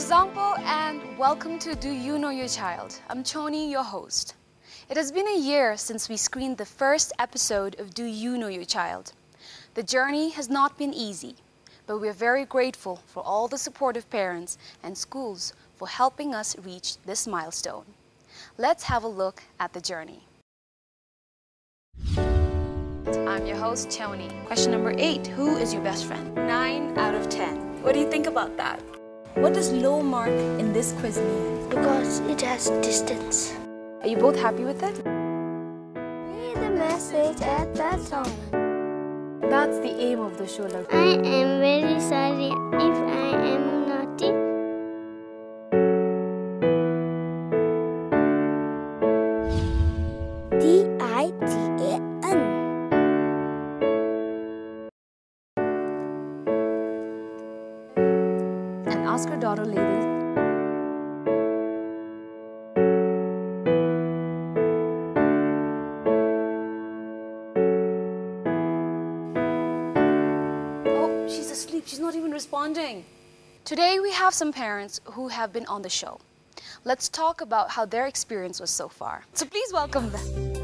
DZONGKHA and welcome to Do You Know Your Child? I'm Choni, your host. It has been a year since we screened the first episode of Do You Know Your Child? The journey has not been easy, but we are very grateful for all the supportive parents and schools for helping us reach this milestone. Let's have a look at the journey. I'm your host, Choni. Question number 8, who is your best friend? 9 out of 10. What do you think about that? What does low mark in this quiz mean? Because it has distance. Are you both happy with it? Read the message at that time. That's the aim of the show. Like, I am very sorry if I am naughty. DITAN. and ask her daughter later. Oh, she's asleep. She's not even responding. Today we have some parents who have been on the show. Let's talk about how their experience was so far. So please welcome them.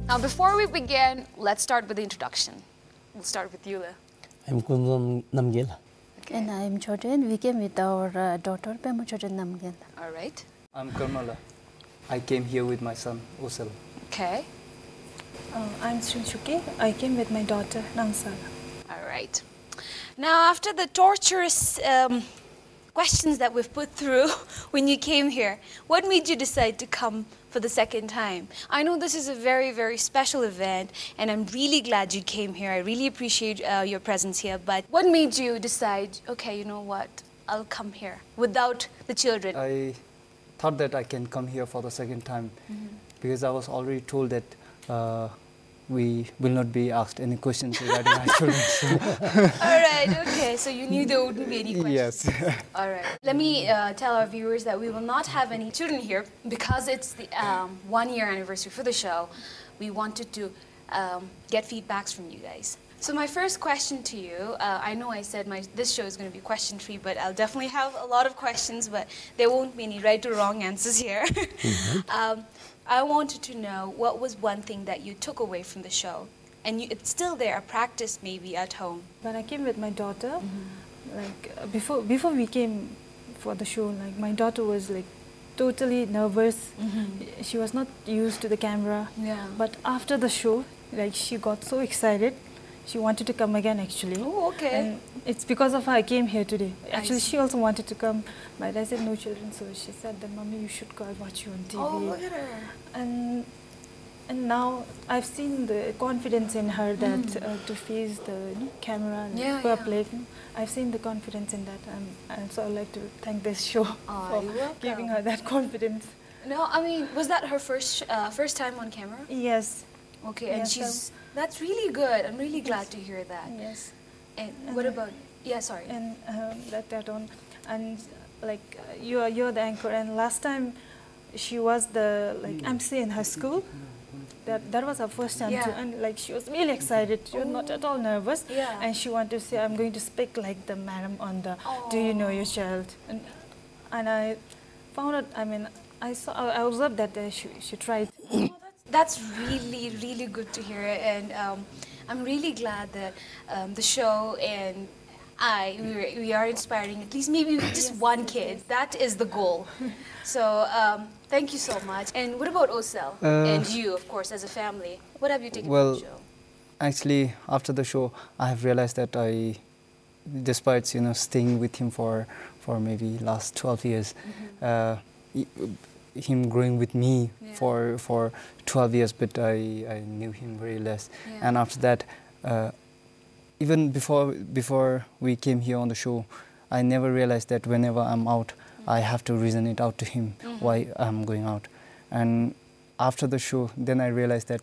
Now, before we begin, let's start with the introduction. We'll start with you, Le. I'm Chhoden Namgil. Okay. And I'm Choden. We came with our daughter, Chhoden Namgil. All right. I'm Karmala. I came here with my son, Osel. Okay. I'm Phuntsho. I came with my daughter, Nangsal. All right. Now, after the torturous questions that we've put through when you came here, what made you decide to come for the second time? I know this is a very, very special event, and I'm really glad you came here. I really appreciate your presence here. But what made you decide, okay, you know what, I'll come here without the children? I thought that I can come here for the second time because I was already told that we will not be asked any questions regarding our children. All right, okay, so you knew there wouldn't be any questions. Yes. All right. Let me tell our viewers that we will not have any children here because it's the 1-year anniversary for the show. We wanted to get feedbacks from you guys. So my first question to you, I know I said this show is going to be question-free, but I'll definitely have a lot of questions, but there won't be any right or wrong answers here. I wanted to know what was one thing that you took away from the show, and it's still there, a practice maybe at home. When I came with my daughter, like before we came for the show, like my daughter was like totally nervous. She was not used to the camera. Yeah. But after the show, like she got so excited. She wanted to come again actually. Oh, okay. And it's because of her I came here today. Actually, see. she also wanted to come, but I said no children. So she said that, Mommy, you should go. I watch you on TV. Oh, look at her. And now I've seen the confidence in her that to face the camera and public. I've seen the confidence in that, and so I'd like to thank this show for giving her that confidence. No, I mean, was that her first time on camera? Yes. Okay, and Yes, that's really good. I'm really glad to hear that. Yes. And what about, yeah, sorry. And that on, and like you're the anchor. And last time she was the MC in her school. That was her first time too, and like she was really excited. She was not at all nervous, and she wanted to say, "I'm going to speak like the madam on the Do You Know Your Child?" And I found out. I mean, I observed that she tried. That's really, really good to hear, and I'm really glad that the show and we are inspiring at least maybe just one kid. That is the goal. So thank you so much. And what about Osel and you, of course, as a family? What have you taken from the show? Actually, after the show, I have realized that despite staying with him for maybe last 12 years, him growing with me for 12 years, but I knew him very less. And after that, even before we came here on the show, I never realized that whenever I'm out, I have to reason it out to him why I'm going out. And after the show, then I realized that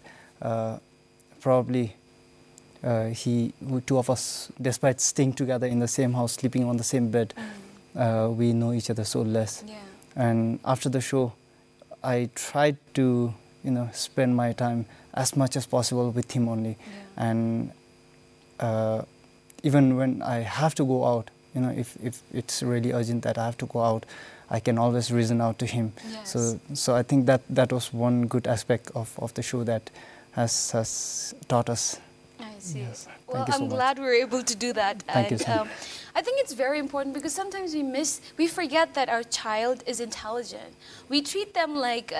probably two of us, despite staying together in the same house, sleeping on the same bed, we know each other so less. Yeah. And after the show, I tried to, spend my time as much as possible with him only. Yeah. And even when I have to go out, if it's really urgent that I have to go out, I can always reason out to him. Yes. So I think that was one good aspect of the show that has taught us. I see. Yes. Well, Thank you so I'm much. glad we were able to do that. Thank you And, so much. I think it's very important because sometimes we forget that our child is intelligent. We treat them like,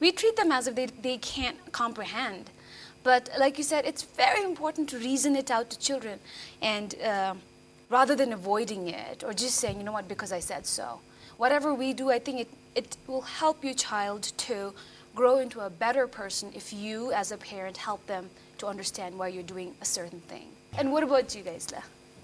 we treat them as if they can't comprehend. But like you said, it's very important to reason it out to children, and rather than avoiding it or just saying, you know what, because I said so. Whatever we do, I think it will help your child to grow into a better person if you, as a parent, help them to understand why you're doing a certain thing. And what about you guys, La?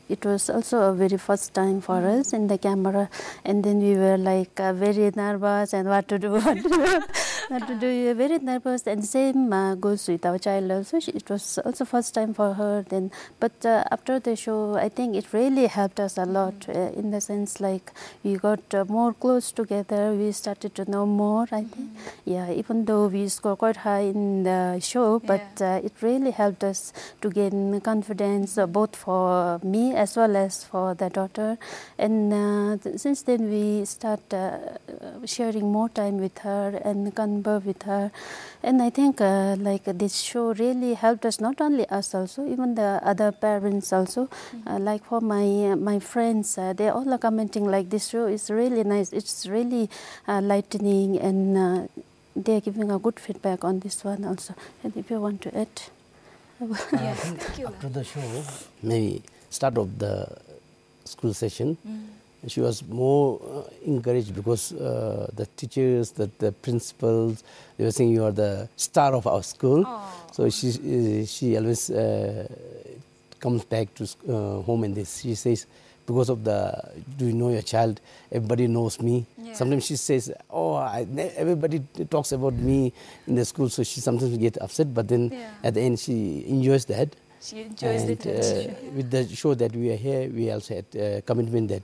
It was also a very first time for us in the camera, and then we were like very nervous and what to do, what to do. We were very nervous, and same goes with our child also. It was also first time for her. Then, but after the show, I think it really helped us a lot in the sense like we got more close together. We started to know more. I think, yeah. Even though we scored quite high in the show, but it really helped us to gain confidence, both for me as well as for the daughter. And since then we start sharing more time with her and converse with her. And I think like this show really helped us, not only us also, even the other parents also. Like for my friends, they all are commenting like this show is really nice. It's really lightening, and they're giving a good feedback on this one also. And if you want to add. Yes, thank you. After the show, maybe start of the school session, she was more encouraged because the teachers, the principals, they were saying you are the star of our school. So she always comes back to home, and she says, because of do you know your child? Everybody knows me. Yeah. Sometimes she says, everybody talks about me in the school, so she sometimes gets upset, but then at the end she enjoys that. She enjoys it. With the show that we are here, we also had commitment that,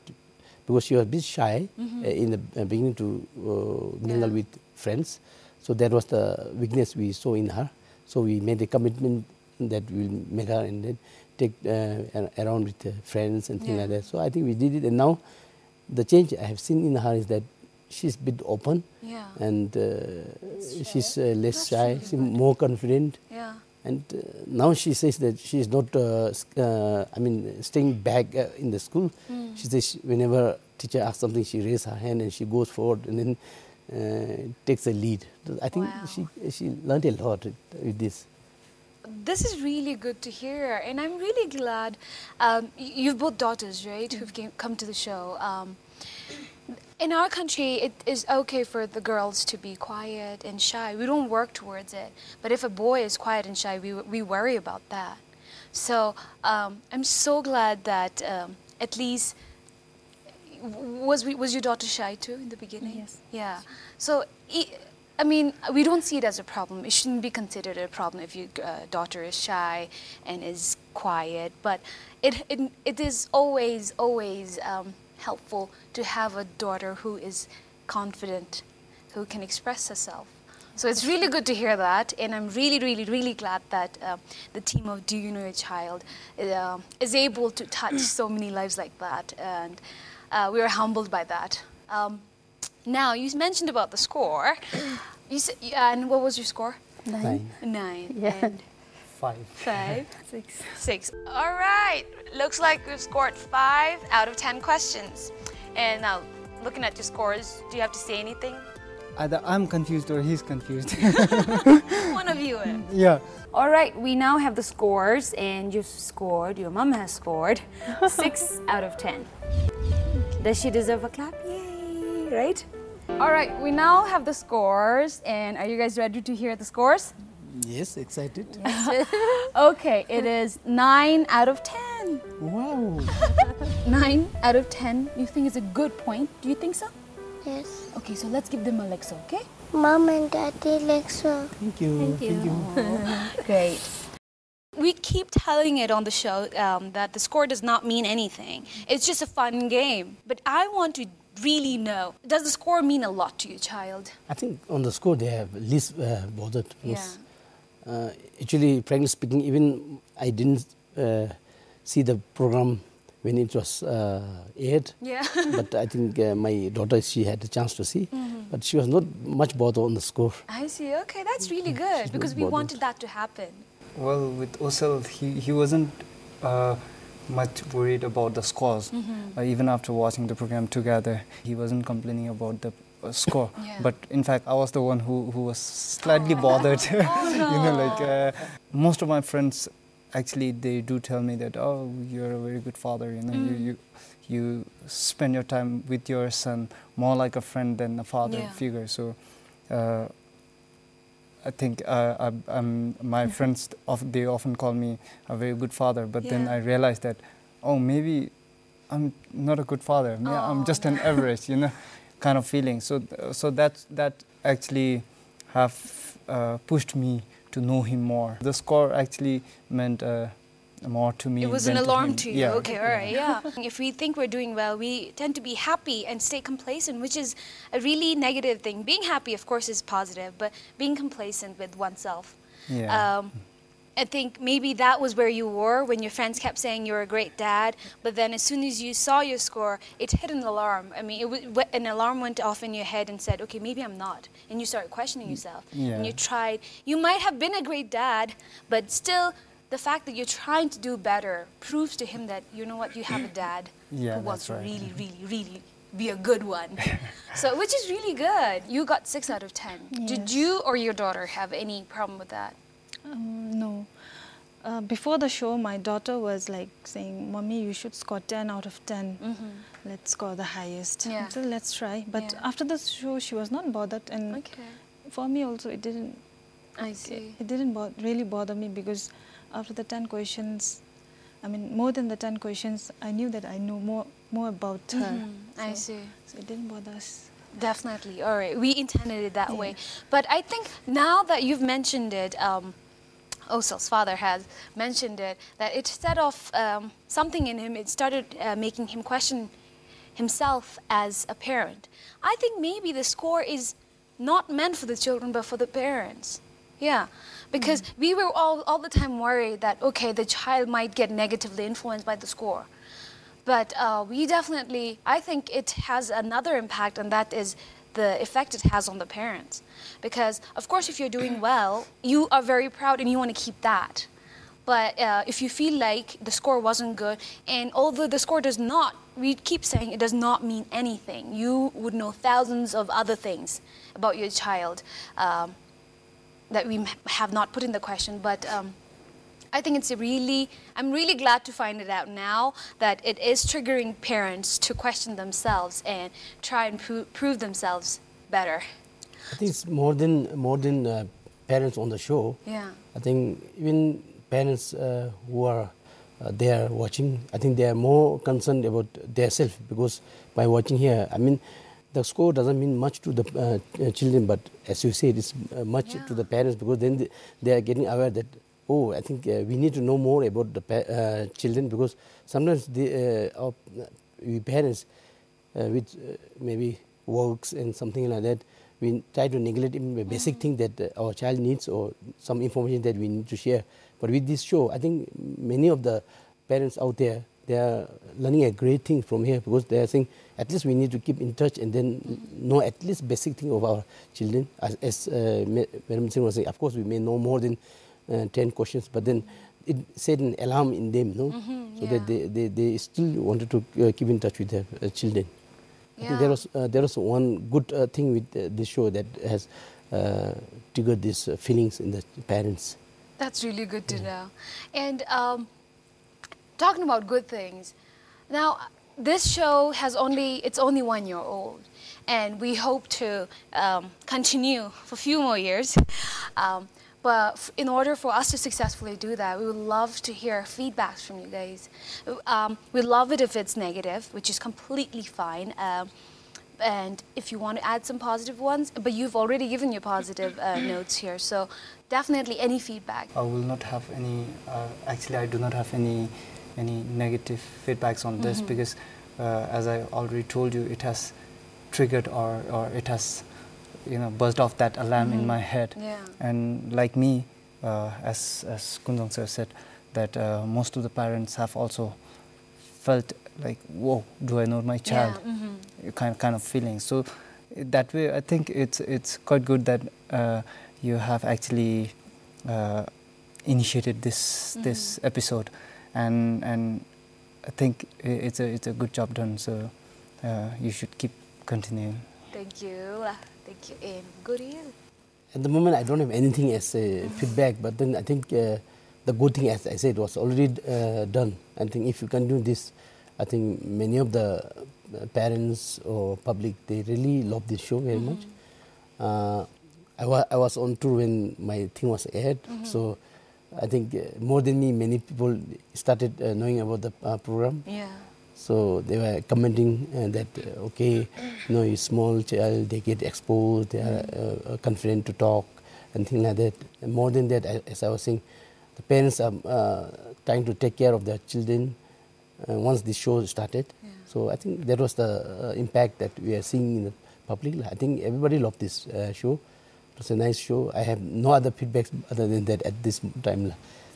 because she was a bit shy in the beginning to mingle with friends, so that was the weakness we saw in her. So we made a commitment that we'll make her and then take around with friends and things like that. So I think we did it, and now the change I have seen in her is that she's a bit open, and she's less shy, she's more confident. And now she says that she is not, staying back in the school. She says whenever teacher asks something, she raises her hand and she goes forward and then takes a lead. I think she learned a lot with this. This is really good to hear, and I'm really glad you've both daughters, right, who've come to the show. In our country, it is okay for the girls to be quiet and shy. We don't work towards it. But if a boy is quiet and shy, we worry about that. So I'm so glad that at least, was your daughter shy too in the beginning? Yes. Yeah. So, I mean, we don't see it as a problem. It shouldn't be considered a problem if your daughter is shy and is quiet. But it is always helpful to have a daughter who is confident, who can express herself. So it's really good to hear that, and I'm really glad that the team of Do You Know Your Child is able to touch so many lives like that, and we are humbled by that. Now, you mentioned about the score. You said, and what was your score? 9. 9. Yeah. And 5. 5. 6. All right. Looks like we've scored 5 out of 10 questions. And now, looking at your scores, do you have to say anything? Either I'm confused or he's confused. One of you is. Yeah. All right, we now have the scores, and you've scored, your mom has scored 6 out of 10. Does she deserve a clap? Yay, right? All right, we now have the scores, and are you guys ready to hear the scores? Yes, excited. Yes. Okay, it is 9 out of 10. Wow. 9 out of 10, you think is a good point? Do you think so? Yes. Okay, so let's give them a Lexo, okay? Mom and Daddy Lexo. Thank you. Great. We keep telling it on the show that the score does not mean anything. It's just a fun game. But I want to really know, does the score mean a lot to your child? I think on the score they have least bothered. Because, Yeah. actually, frankly speaking, even I didn't see the program when it was aired. Yeah. But I think my daughter, she had a chance to see. But she was not much bothered on the score. I see. Okay, that's really good She's because not we bothered. wanted that to happen. Well, with Osel, he wasn't much worried about the scores. Even after watching the program together, he wasn't complaining about the score. Yeah. But in fact, I was the one who was slightly bothered. You know, like most of my friends, actually, they do tell me that, oh, you're a very good father. You know, you spend your time with your son more like a friend than a father Yeah. figure. So. I think my friends, they often call me a very good father, but then Yeah. I realized that, oh, maybe I'm not a good father. Maybe I'm just an average, you know, kind of feeling. So that actually have pushed me to know him more. The score actually meant more to me. It was than an to alarm him. to you. Yeah. Okay, all right, yeah. If we think we're doing well, we tend to be happy and stay complacent, which is a really negative thing. Being happy, of course, is positive, but being complacent with oneself. Yeah. I think maybe that was where you were when your friends kept saying you're a great dad, but then as soon as you saw your score, it hit an alarm. I mean, an alarm went off in your head and said, okay, maybe I'm not. And you started questioning yourself. Yeah. And you tried. You might have been a great dad, but still, the fact that you're trying to do better proves to him that, you know what, you have a dad Yeah, who wants that's to right. really, really, really be a good one. So, which is really good. You got 6 out of 10. Did Yes. you or your daughter have any problem with that? No. Before the show, my daughter was like saying, Mommy, you should score 10 out of 10. Let's score the highest. Yeah. So let's try. But Yeah. after the show, she was not bothered. And Okay. for me also, it didn't I see. It didn't really bother me because after the 10 questions, I mean, more than the 10 questions, I knew that I know more about her. I see. So it didn't bother us. Definitely. All right. We intended it that way. But I think now that you've mentioned it, Osel's father has mentioned it, that it set off something in him. It started making him question himself as a parent. I think maybe the score is not meant for the children, but for the parents. Yeah, because we were all the time worried that, okay, the child might get negatively influenced by the score. But we definitely, I think it has another impact, and that is the effect it has on the parents. Because, of course, if you're doing well, you are very proud and you want to keep that. But if you feel like the score wasn't good, and although the score does not, we keep saying it does not mean anything. You would know thousands of other things about your child that we have not put in the question, but I think it's I'm really glad to find it out now that it is triggering parents to question themselves and try and prove themselves better. I think it's more than parents on the show. Yeah. I think even parents who are there watching, I think they are more concerned about themselves, because by watching here, I mean, the score doesn't mean much to the children, but as you said, it's much to the parents, because then they are getting aware that, oh, I think we need to know more about the children, because sometimes we parents with maybe works and something like that, we try to neglect even a basic thing that our child needs or some information that we need to share. But with this show, I think many of the parents out there, they are learning a great thing from here, because they are saying at least we need to keep in touch and then know at least basic thing of our children. As Madam Singh was saying, of course we may know more than 10 questions, but then it set an alarm in them, no? So that they still wanted to keep in touch with their children. I think there was one good thing with this show that has triggered these feelings in the parents. That's really good to know. And talking about good things, now this show it's only 1 year old, and we hope to continue for a few more years. But in order for us to successfully do that, we would love to hear feedbacks from you guys. We love it if it's negative, which is completely fine. and if you want to add some positive ones, but you've already given your positive notes here, so definitely any feedback. I will not have any, actually I do not have any negative feedbacks on this, because as I already told you, it has triggered or it has, you know, buzzed off that alarm in my head. Yeah. And like me, as Kunjong sir said, that most of the parents have also felt like, whoa, do I know my child? Kind of feeling. So that way, I think it's quite good that you have actually initiated this episode, and I think it's a good job done. So you should keep continuing. Thank you. Thank you. And Guriel? At the moment, I don't have anything as a feedback, but then I think the good thing, as I said, was already done. I think if you can do this, I think many of the parents or public, they really love this show very much. I was on tour when my thing was aired, so I think more than me, many people started knowing about the program. Yeah. So they were commenting that, okay, you know, a small child, they get exposed, they are confident to talk and things like that. And more than that, as I was saying, the parents are trying to take care of their children once the show started. Yeah. So I think that was the impact that we are seeing in the public. I think everybody loved this show. It was a nice show. I have no other feedbacks other than that at this time.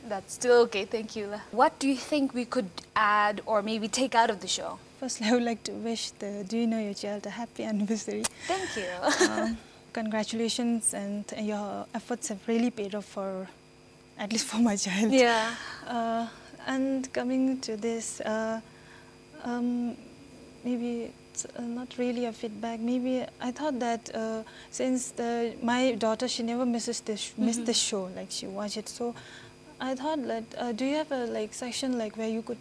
That's still okay, thank you. What do you think we could add or maybe take out of the show? Firstly, I would like to wish the Do You Know Your Child a happy anniversary. Thank you. Congratulations, and your efforts have really paid off, for at least for my child. Yeah. And coming to this, maybe it's not really a feedback. Maybe I thought that since my daughter, she never missed this show, like she watched it. So I thought that do you have a section where you could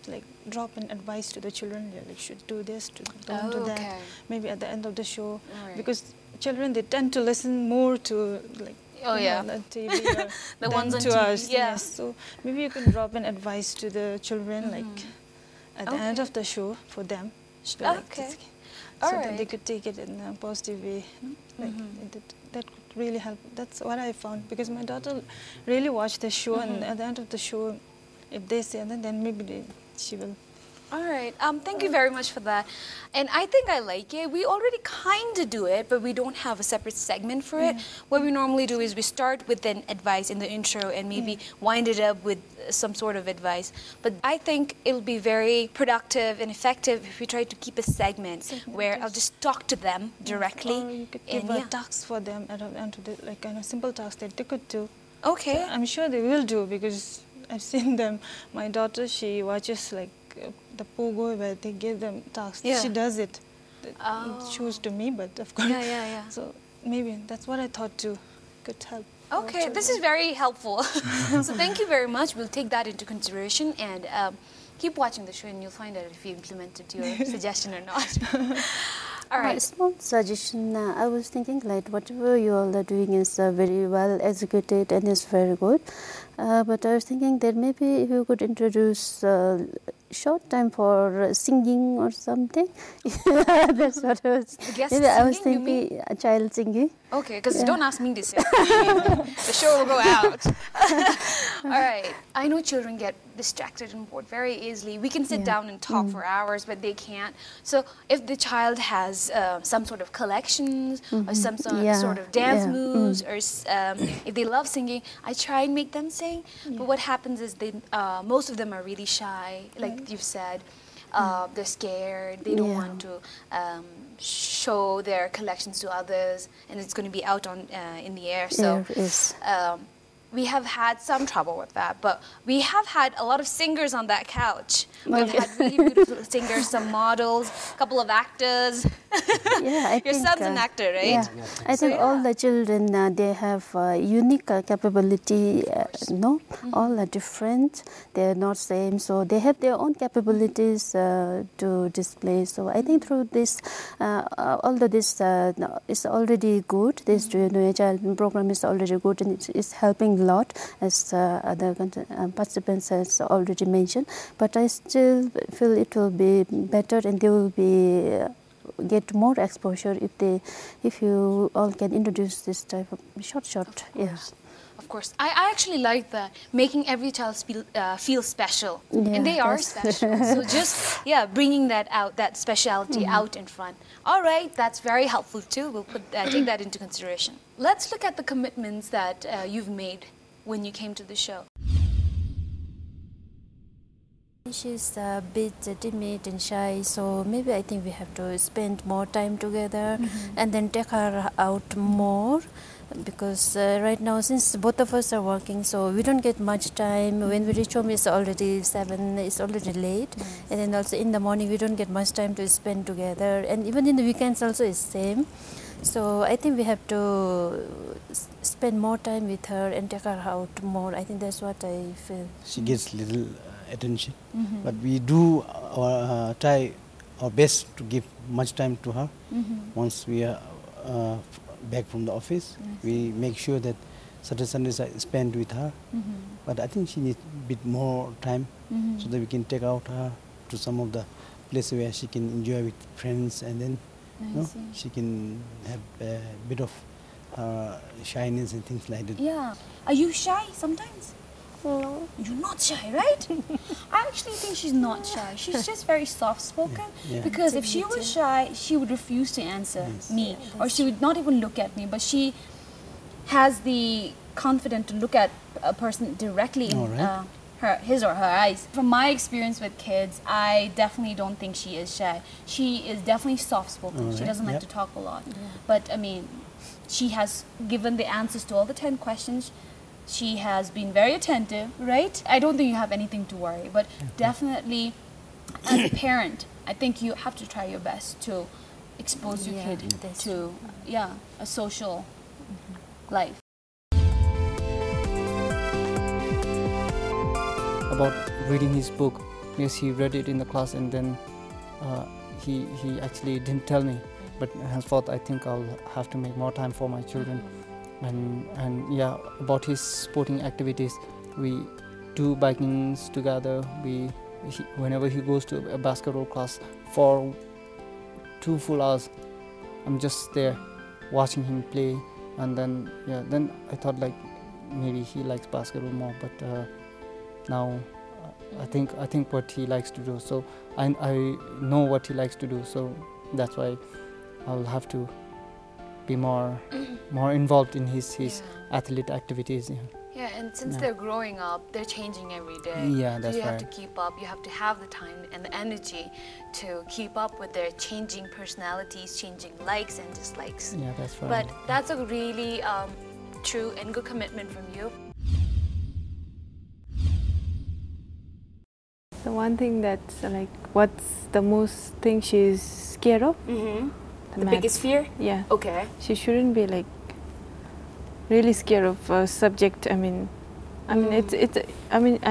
drop an advice to the children, should do this, don't do that. Maybe at the end of the show, because children, they tend to listen more to the TV or the ones on to TV. us. Yeah. Yes. So maybe you can drop an advice to the children at the end of the show for them. So that they could take it in a positive way. That could really help. That's what I found, because my daughter really watched the show, and at the end of the show, if they say that, then maybe she will. All right. Thank you very much for that. And I think I like it. We already kind of do it, but we don't have a separate segment for it. What we normally do is we start with an advice in the intro and maybe wind it up with some sort of advice. But I think it'll be very productive and effective if we try to keep a segment where I'll just talk to them directly. Or you could give a task for them and to kind of simple tasks that they could do. Okay. So I'm sure they will do, because I've seen them. My daughter, she watches the Pogo where they give them tasks. Yeah. She does it. It shows to me, but of course. Yeah. So maybe that's what I thought too could help. Okay, this is very helpful. So thank you very much. We'll take that into consideration and keep watching the show, and you'll find out if you implemented your suggestion or not. All right. Small suggestion. I was thinking whatever you all are doing is very well executed and is very good. But I was thinking that maybe if you could introduce short time for singing or something. That's what I was. Maybe I was thinking a child singing. Okay, because don't ask me this. The show will go out. All right. I know children get distracted and bored very easily. We can sit down and talk for hours, but they can't. So if the child has some sort of collections or some sort of dance moves, or if they love singing, I try and make them sing. But what happens is most of them are really shy, like you've said. They're scared. They don't want to show their collections to others, and it's going to be out in the air. So we have had some trouble with that, but we have had a lot of singers on that couch. We've had really beautiful singers, some models, a couple of actors. Your son's an actor, right? Yeah. I think all the children, they have unique capability, all are different, they're not same, so they have their own capabilities to display. So I think through this, although this is already good, this Do You Know Your Child program is already good, and it is helping a lot, as other participants has already mentioned, but I still feel it will be better, and they will be get more exposure if you all can introduce this type of short. Yeah. Of course. I actually like that, making every child feel special. Yeah, and they are special. So just, bringing that out, that speciality out in front. All right, that's very helpful too. We'll take that into consideration. Let's look at the commitments that you've made when you came to the show. She's a bit timid and shy, so maybe I think we have to spend more time together and then take her out more, because right now, since both of us are working, so we don't get much time. When we reach home, it's already 7, it's already late. And then also in the morning, we don't get much time to spend together. And even in the weekends also it's same. So I think we have to spend more time with her and take her out more. I think that's what I feel. She gets little attention, but we do try our best to give much time to her. Once we are back from the office, we make sure that Saturday Sundays are spent with her. But I think she needs a bit more time so that we can take out her to some of the places where she can enjoy with friends, and then she can have a bit of shyness and things like that. Yeah. Are you shy sometimes? No. You're not shy, right? I actually think she's not shy. She's just very soft-spoken. Because if she was shy, she would refuse to answer me, or she would not even look at me. But she has the confidence to look at a person directly in his or her eyes. From my experience with kids, I definitely don't think she is shy. She is definitely soft-spoken. She doesn't like to talk a lot. But I mean, she has given the answers to all the 10 questions. She has been very attentive, right? I don't think you have anything to worry, but definitely as a parent, I think you have to try your best to expose your kid to a social life. About reading his book, yes, he read it in the class, and then he actually didn't tell me, but henceforth I think I'll have to make more time for my children. And yeah, about his sporting activities, we do bikings together. Whenever he goes to a basketball class for 2 full hours, I'm just there watching him play. And then then I thought like maybe he likes basketball more, but now I think what he likes to do. So I know what he likes to do. So that's why I'll have to be more involved in his athlete activities. Yeah, and since they're growing up, they're changing every day. Yeah, that's so you right. have to keep up. You have to have the time and the energy to keep up with their changing personalities, changing likes and dislikes. Yeah, that's right. But that's a really true and good commitment from you. The one thing that's like, what's the most thing she's scared of? The biggest fear? Yeah. Okay. She shouldn't be like really scared of a subject. I mean,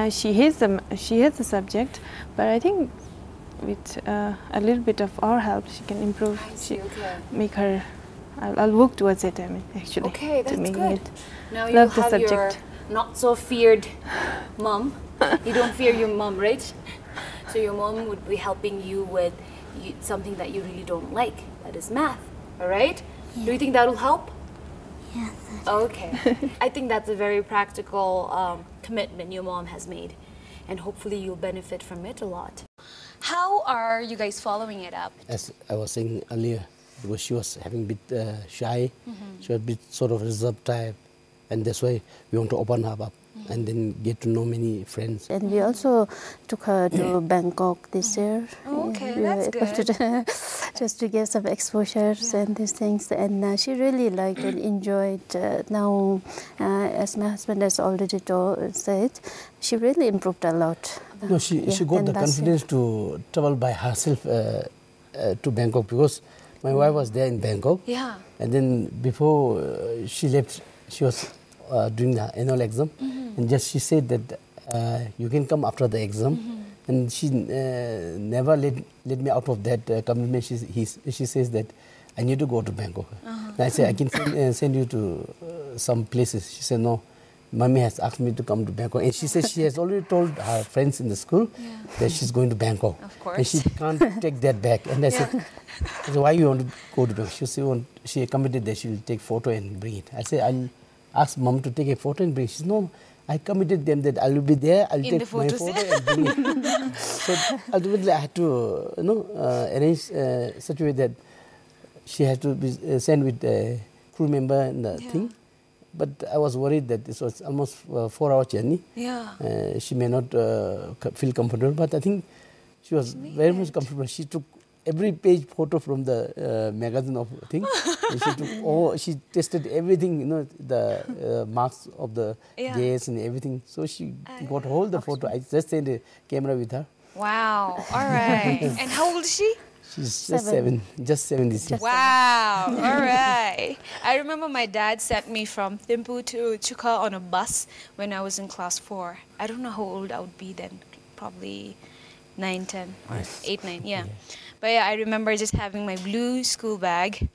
she hates the subject, but I think with a little bit of our help, she can improve. Make her. I'll work towards it. I mean, actually. Okay, that's good. Now you love the have subject. your not so feared mom. You don't fear your mom, right? So your mom would be helping you with something that you really don't like. That is math, all right? Yeah. Do you think that will help? Yeah. Okay. I think that's a very practical commitment your mom has made, and hopefully you'll benefit from it a lot. How are you guys following it up? As I was saying earlier, because she was having a bit shy, she was a bit sort of reserved type, and that's why we want to open her up and then get to know many friends. And we also took her to Bangkok this year. Oh, okay, we that's were able good. Just to get some exposures and these things. And she really liked and enjoyed. Now, as my husband has already said, she really improved a lot. No, she got the confidence to travel by herself to Bangkok, because my wife was there in Bangkok. Yeah. And then before she left, she was doing the annual exam. And just she said that you can come after the exam. And she never let me out of that commitment. She says that I need to go to Bangkok. And I said, I can send you to some places. She said, no, Mommy has asked me to come to Bangkok, and she says she has already told her friends in the school that she's going to Bangkok. Of course. And she can't take that back. And I said, why you want to go to Bangkok? She committed that she will take photo and bring it. I said, I'll ask Mom to take a photo and bring it. She said, no, I committed them that I will be there, I'll take my photo and bring it. So ultimately I had to arrange such a way that she had to be sent with a crew member and the thing. But I was worried that this was almost a 4-hour journey. Yeah. She may not feel comfortable, but I think she was very much comfortable. She took every page photo from the magazine of thing. She tested everything, the marks of the gaze and everything. So she got hold of the photo. I just sent a camera with her. Wow. All right. And how old is she? She's just 7 this year. Wow. All right. I remember my dad sent me from Thimphu to Chhoden on a bus when I was in class 4. I don't know how old I would be then. Probably 9, 10, or 8, 9. Yeah. But yeah, I remember just having my blue school bag.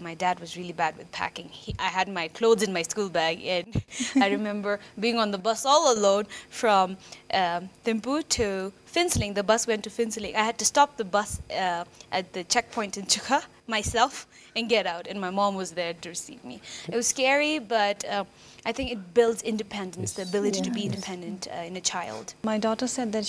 My dad was really bad with packing. I had my clothes in my school bag, and I remember being on the bus all alone from Thimphu to Phuntsho. The bus went to Phuntsho. I had to stop the bus at the checkpoint in Chhoden myself and get out, and my mom was there to receive me. It was scary, but I think it builds independence, the ability to be independent in a child. My daughter said that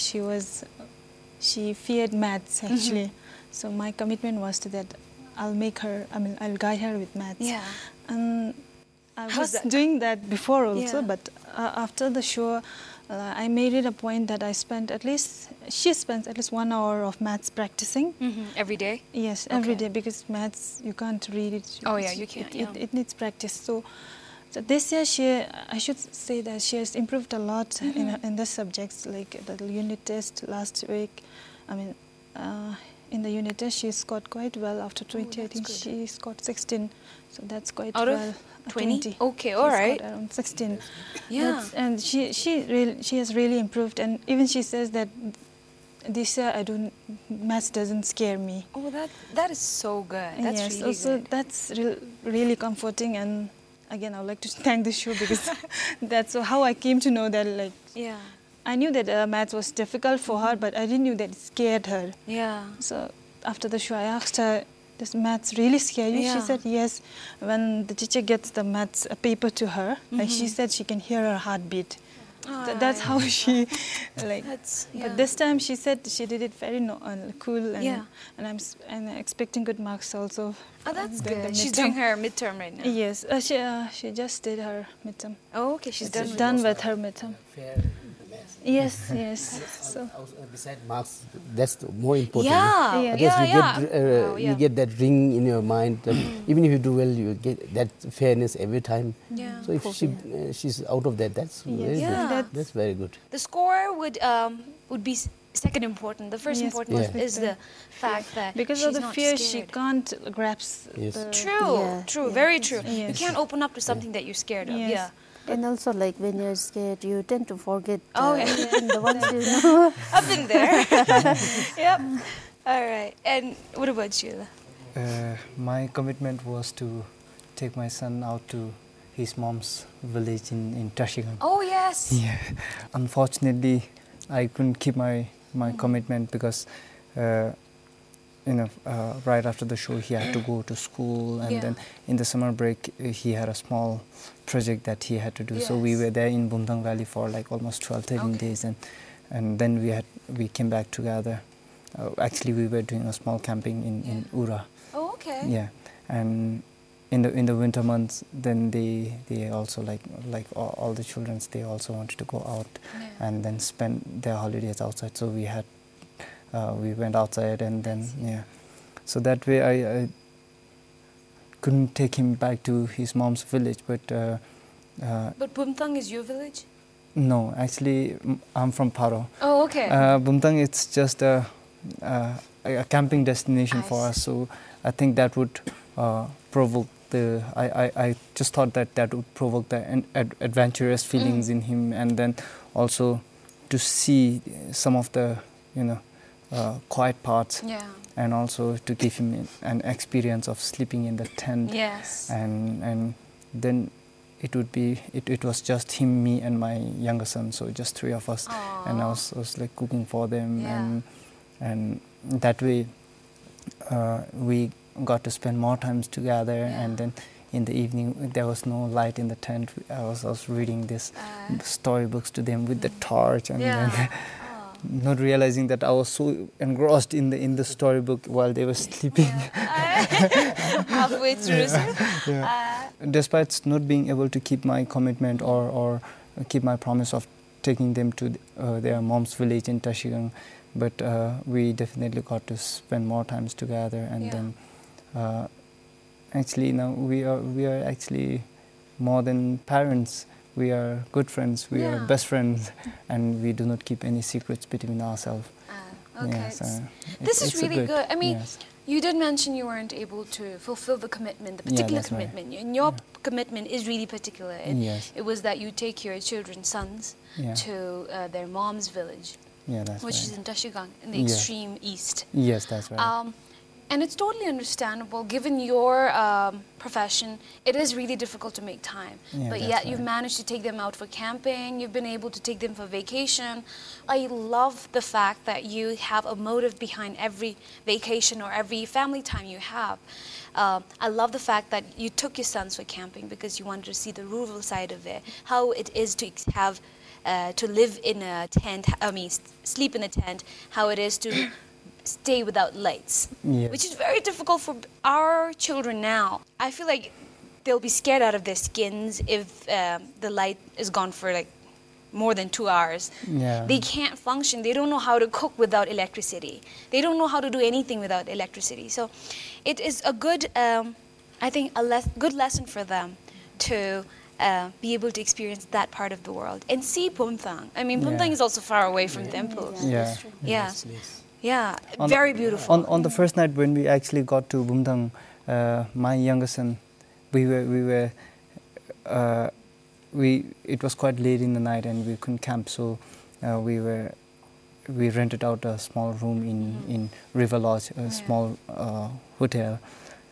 she feared maths actually. So my commitment was to that. I'll guide her with maths. Yeah. And I was doing that before also, but after the show, I made it a point that she spends at least 1 hour of maths practicing. Every day? Yes, every day, because maths, you can't read it. Oh yeah, you can't. It needs practice. So this year, I should say that she has improved a lot in the subjects, like the unit test last week. In the unit test, she scored quite well. After 20, I think she scored 16. So that's quite out well. Of 20? Okay, all she right. Scored around 16. Yeah. And she has really improved. And even she says that this year maths doesn't scare me. Oh, that is so good. That's yes, really also good. that's really comforting. And again, I would like to thank the show because that's how I came to know that, like, I knew that maths was difficult for her, but I didn't know that it scared her. Yeah. So after the show, I asked her, does maths really scare you? She said yes. When the teacher gets the maths paper to her, like she said she can hear her heartbeat. That's how she, like. But this time she said she did it very cool, and I'm expecting good marks also. Oh, that's good. She's doing her midterm right now. Yes, she just did her midterm. Oh, okay, she's done with her midterm. Yes. So besides marks, that's the more important. You get that ring in your mind. That even if you do well, you get that fairness every time. Yeah. So if she's out of that, that's very good. That's very good. The score would be second important. The first important is the fact that because she's of the not fear, scared. she can't grasp. True, very true. You can't open up to something that you're scared of. Yes. Yeah. And also, like, when you're scared, you tend to forget the ones you know. I've been there. Yep. All right. And what about Sheila? My commitment was to take my son out to his mom's village in Tshering. Oh, yes. Yeah. Unfortunately, I couldn't keep my commitment because right after the show he had to go to school, and then in the summer break he had a small project that he had to do. So we were there in Bumthang Valley for like almost 12-13 days, and then we came back together. Actually, we were doing a small camping in Ura. Oh, okay. Yeah, and in the winter months, then they also like all the children, they also wanted to go out and then spend their holidays outside. So we went outside, and then so that way I couldn't take him back to his mom's village, but Bumthang is your village? No, actually I'm from Paro. Oh, okay. Bumthang, it's just a camping destination for us, so I think that would provoke I just thought that would provoke the adventurous feelings in him, and then also to see some of the quiet parts, and also to give him an experience of sleeping in the tent. Yes. And then it was just him, me, and my younger son, so just 3 of us. Aww. And I was like cooking for them, Yeah. and that way we got to spend more times together. Yeah. And then in the evening there was no light in the tent. I was reading this storybooks to them with the torch, and Yeah. then not realizing that I was so engrossed in the storybook while they were sleeping. Halfway through. Despite not being able to keep my commitment or keep my promise of taking them to their mom's village in Tshering, but we definitely got to spend more times together. And then actually now we are actually more than parents. We are good friends, we are best friends, and we do not keep any secrets between ourselves. Okay. Yes, This is it's a really good. I mean, yes. you did mention you weren't able to fulfill the commitment, the particular that's right. commitment. And your commitment is really particular. And Yes. it was that you take your children's sons Yeah. to their mom's village, Yeah, that's which is right. in Tshering, in the Yeah. extreme east. Yes, that's right. And it's totally understandable, given your profession, it is really difficult to make time. Yeah, But that's yet you've right. managed to take them out for camping, you've been able to take them for vacation. I love the fact that you have a motive behind every vacation or every family time you have. I love the fact that you took your sons for camping because you wanted to see the rural side of it, how it is to have to live in a tent, sleep in a tent, how it is to stay without lights, Yeah. which is very difficult for our children now. I feel like they'll be scared out of their skins if the light is gone for like more than 2 hours. Yeah. They can't function. They don't know how to cook without electricity. They don't know how to do anything without electricity. So it is a good, I think, good lesson for them to be able to experience that part of the world and see Phuntsho. I mean, Phuntsho is also far away from temples. Yeah. Yeah. Yeah, On- very beautiful. On the first night when we actually got to Phuntsho, my younger son, it was quite late in the night and we couldn't camp, so we rented out a small room in River Lodge, a small hotel,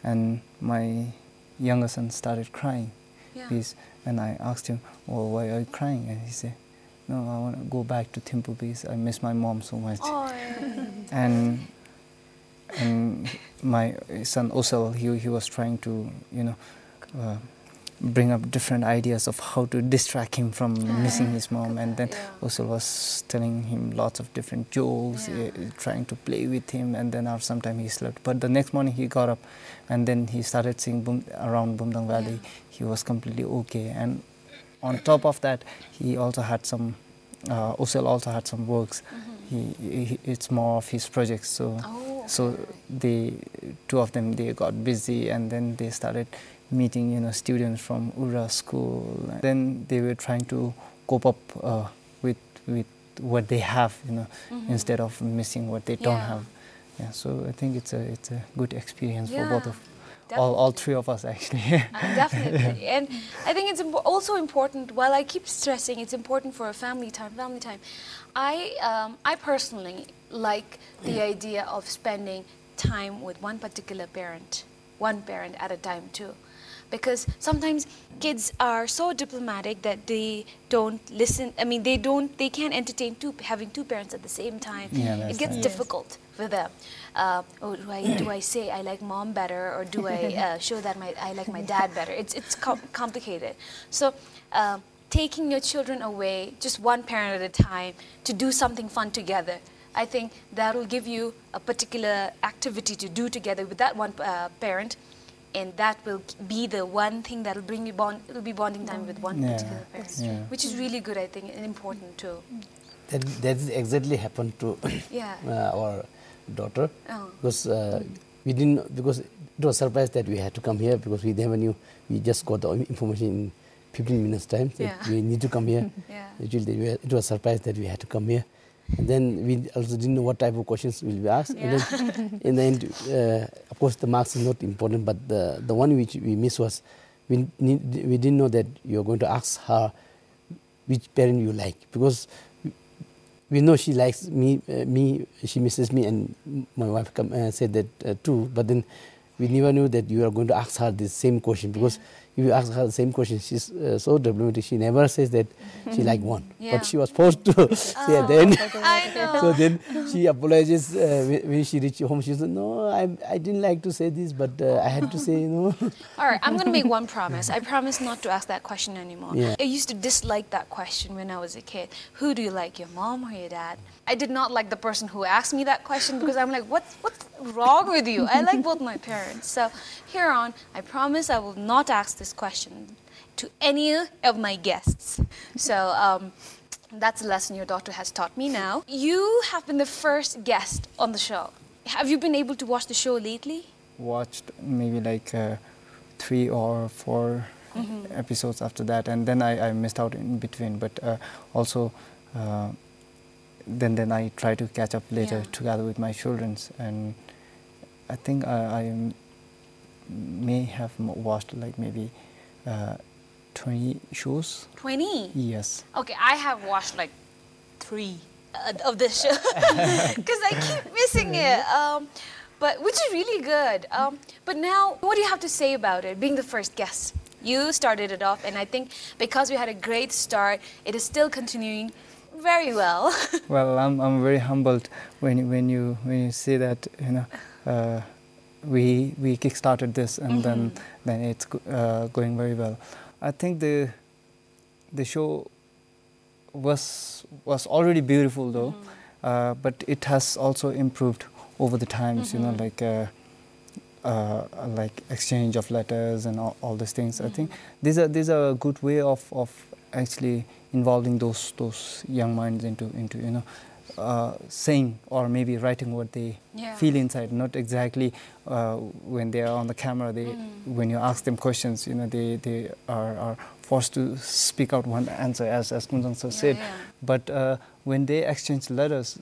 and my younger son started crying. And I asked him, "Well, why are you crying?" And he said, "No, I want to go back to Thimphu because I miss my mom so much." And my son Osel, he was trying to, bring up different ideas of how to distract him from missing his mom. And then Osel was telling him lots of different jokes, trying to play with him. And then after some time he slept. But the next morning he got up and then he started seeing around Phuntsho Valley. He was completely okay. And on top of that, he also had some, Osel also had some works. It's more of his projects. So the two of them, they got busy and then they started meeting, students from Ura school. Then they were trying to cope up with what they have, instead of missing what they don't have. Yeah, so I think it's a good experience for both of all three of us actually. Definitely. And I think it's also important, while I keep stressing it's important for a family time. I personally like the idea of spending time with one particular parent, one parent at a time too. Because sometimes kids are so diplomatic that they don't listen. I mean, they can't entertain having two parents at the same time. Yeah, it gets difficult for them. Do I say I like mom better, or do I show that I like my dad better? It's complicated. So taking your children away, just one parent at a time, to do something fun together, I think that will give you a particular activity to do together with that one parent. And that will be the one thing that will bring you it'll be bonding time with one particular parent, which is really good, I think, and important too. That is exactly happened to our daughter, because because it was a surprise that we had to come here, because we never knew. We just got the information in 15 minutes time that we need to come here. Actually, it was a surprise that we had to come here. And then we also didn't know what type of questions will be asked. And then in the end, of course, the marks is not important, but the one which we missed was we didn't know that you're going to ask her which parent you like, because we know she likes me, she misses me, and my wife said that too. But then we never knew that you are going to ask her the same question, because if you ask her the same question, she's so diplomatic. She never says that she like one, Yeah. but she was forced to say at the end. I know. So then she apologizes when she reached home. She said, "No, I didn't like to say this, but I had to say, All right, I'm going to make one promise. I promise not to ask that question anymore. Yeah. I used to dislike that question when I was a kid. Who do you like, your mom or your dad? I did not like the person who asked me that question because I'm like, what's wrong with you? I like both my parents. So here on, I promise I will not ask this question to any of my guests. So that's a lesson your daughter has taught me now. You have been the first guest on the show. Have you been able to watch the show lately? Watched maybe like 3 or 4 episodes after that, and then I missed out in between. But also, then I try to catch up later together with my children, and I think I may have watched like maybe 20 shows. 20? Yes. Okay, I have watched like 3 of this show because I keep missing it. But which is really good. But now, what do you have to say about it, being the first guest? You started it off, and I think because we had a great start, it is still continuing very well. Well, I'm very humbled when you say that, you know, we kickstarted this, and then it's going very well. I think the show was already beautiful though, but it has also improved over the times. You know, like exchange of letters and all these things. I think these are a good way of actually involving those young minds into you know, saying or maybe writing what they feel inside. Not exactly when they are on the camera. When you ask them questions, you know, they are forced to speak out one answer, as Khun said. But when they exchange letters,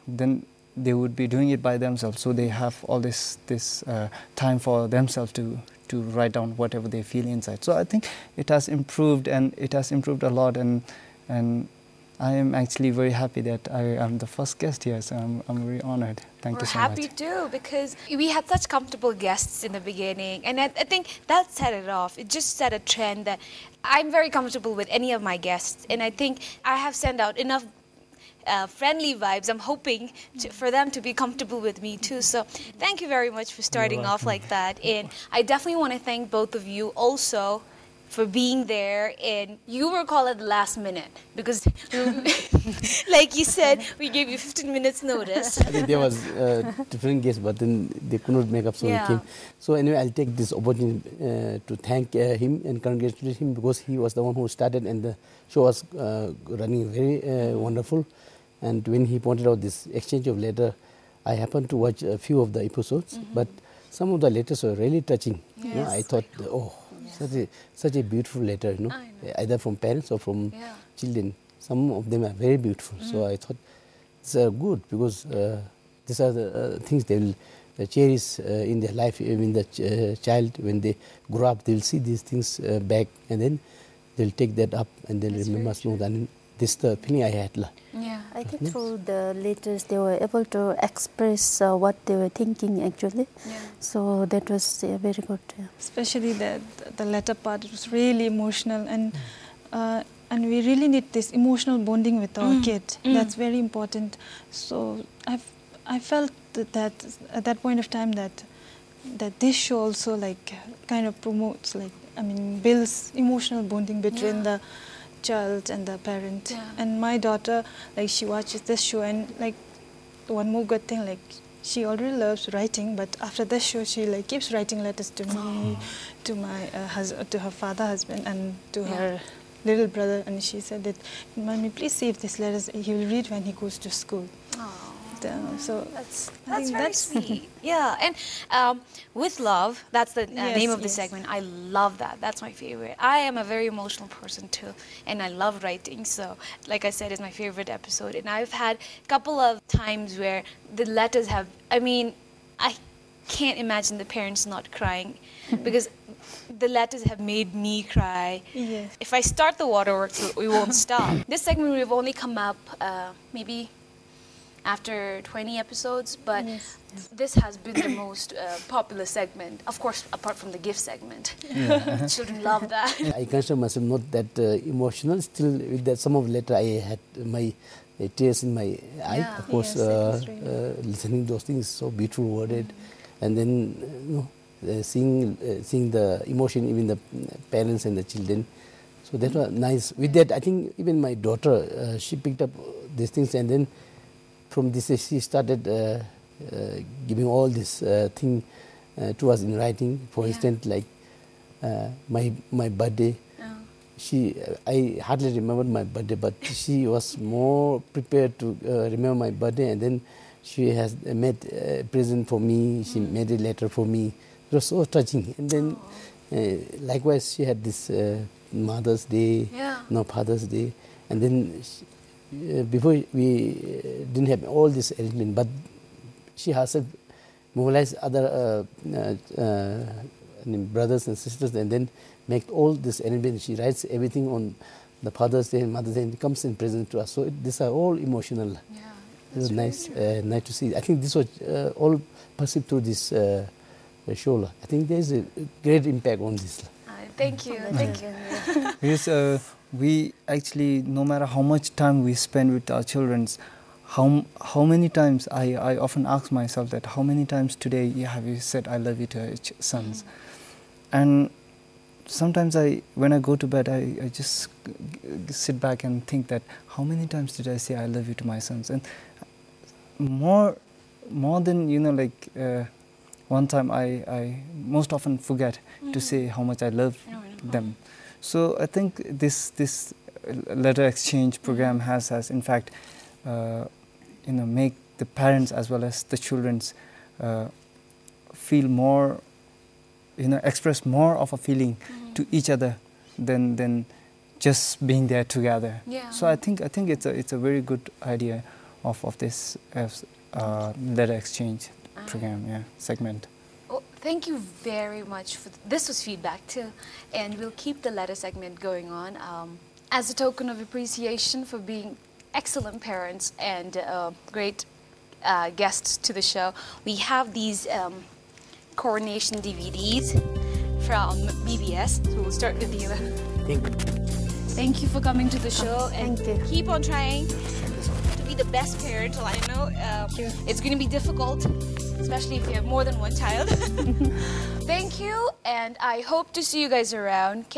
then they would be doing it by themselves. So they have all this time for themselves to write down whatever they feel inside. So I think it has improved, and it has improved a lot, and I am actually very happy that I am the first guest here, so I'm very honored. Thank you so much. We're happy too, because we had such comfortable guests in the beginning, and I think that set it off. It just set a trend that I'm very comfortable with any of my guests, and I think I have sent out enough friendly vibes. I'm hoping for them to be comfortable with me too. So thank you very much for starting off like that. And I definitely want to thank both of you also for being there, and you were called at the last minute because like you said, we gave you 15 minutes notice. I think there was different guests, but then they could not make up, so he came. So anyway, I'll take this opportunity to thank him and congratulate him, because he was the one who started, and the show was running very wonderful. And when he pointed out this exchange of letter, I happened to watch a few of the episodes, but some of the letters were really touching. You know, I thought, such a beautiful letter, you know, either from parents or from children. Some of them are very beautiful. So I thought it's good, because these are the things they will cherish in their life. Even the child, when they grow up, they'll see these things back, and then they'll take that up and they'll remember smooth. And this is the feeling I had. I think through the letters they were able to express what they were thinking actually. So that was very good. Especially the letter part, it was really emotional, and we really need this emotional bonding with our kid. That's very important. So I felt that at that point of time that this show also like kind of promotes, like, I mean, builds emotional bonding between the child and the parent. And my daughter, like, she watches this show, and like one more good thing, like, she already loves writing, but after this show she like keeps writing letters to me, to my to her father, husband, and to her little brother. And she said that, "Mommy, please save these letters. He will read when he goes to school." So that's very sweet. Yeah, and with love, that's the name of the segment. I love that. That's my favorite. I am a very emotional person too, and I love writing. So, like I said, it's my favorite episode. And I've had a couple of times where the letters have, I mean, I can't imagine the parents not crying, because the letters have made me cry. If I start the waterworks, we won't stop. This segment, we've only come up maybe after 20 episodes, but this has been the most popular segment, of course, apart from the gift segment. Children love that. I consider myself not that emotional. Still, with that, some of the letter I had my tears in my eye. Of course, listening those things so beautiful worded, and then seeing the emotion, even the parents and the children. So that was nice. With that, I think even my daughter, she picked up these things, and then from this she started giving all this thing to us in writing. For instance, like my birthday. I hardly remembered my birthday, but she was more prepared to remember my birthday, and then she has made a present for me. She made a letter for me. It was so touching. And then likewise, she had this Mother's Day, Father's Day, and then before we didn't have all this arrangement, but she herself mobilized other brothers and sisters, and then make all this arrangement. She writes everything on the Father's Day and Mother's Day, and it comes in present to us. So these are all emotional. Yeah, it was nice, nice to see. I think this was all perceived through this show. I think there is a great impact on this. Thank you, thank you. Because we actually, no matter how much time we spend with our children, how many times I often ask myself that how many times today have you said I love you to your sons, and sometimes when I go to bed, I just sit back and think that how many times did I say I love you to my sons, and more than like one time I most often forget to say how much I love them. So I think this letter exchange program has in fact make the parents as well as the children's feel more, express more of a feeling to each other than just being there together. Yeah. So I think it's a very good idea of this letter exchange program, segment. Well, thank you very much for this was feedback too, and we'll keep the letter segment going on as a token of appreciation for being excellent parents and great guests to the show. We have these coronation DVDs from BBS. So we'll start with you. Thank you. Thank you for coming to the show, and keep on trying to be the best parental. I know it's going to be difficult, especially if you have more than one child. Thank you, and I hope to see you guys around.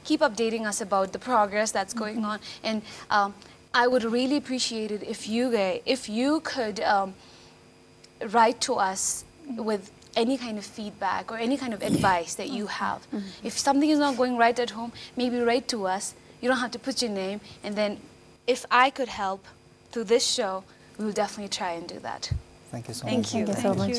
Keep updating us about the progress that's going on, and I would really appreciate it if you could write to us with any kind of feedback or any kind of advice that you have. If something is not going right at home, maybe write to us. You don't have to put your name, and then if I could help through this show, we will definitely try and do that. Thank you so much. Thank you so much.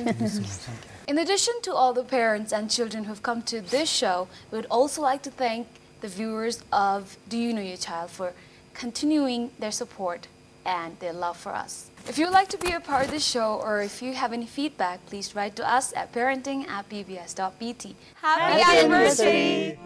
In addition to all the parents and children who've come to this show, we would also like to thank the viewers of Do You Know Your Child for continuing their support and their love for us. If you'd like to be a part of this show, or if you have any feedback, please write to us at parenting@pbs.pt. Happy anniversary!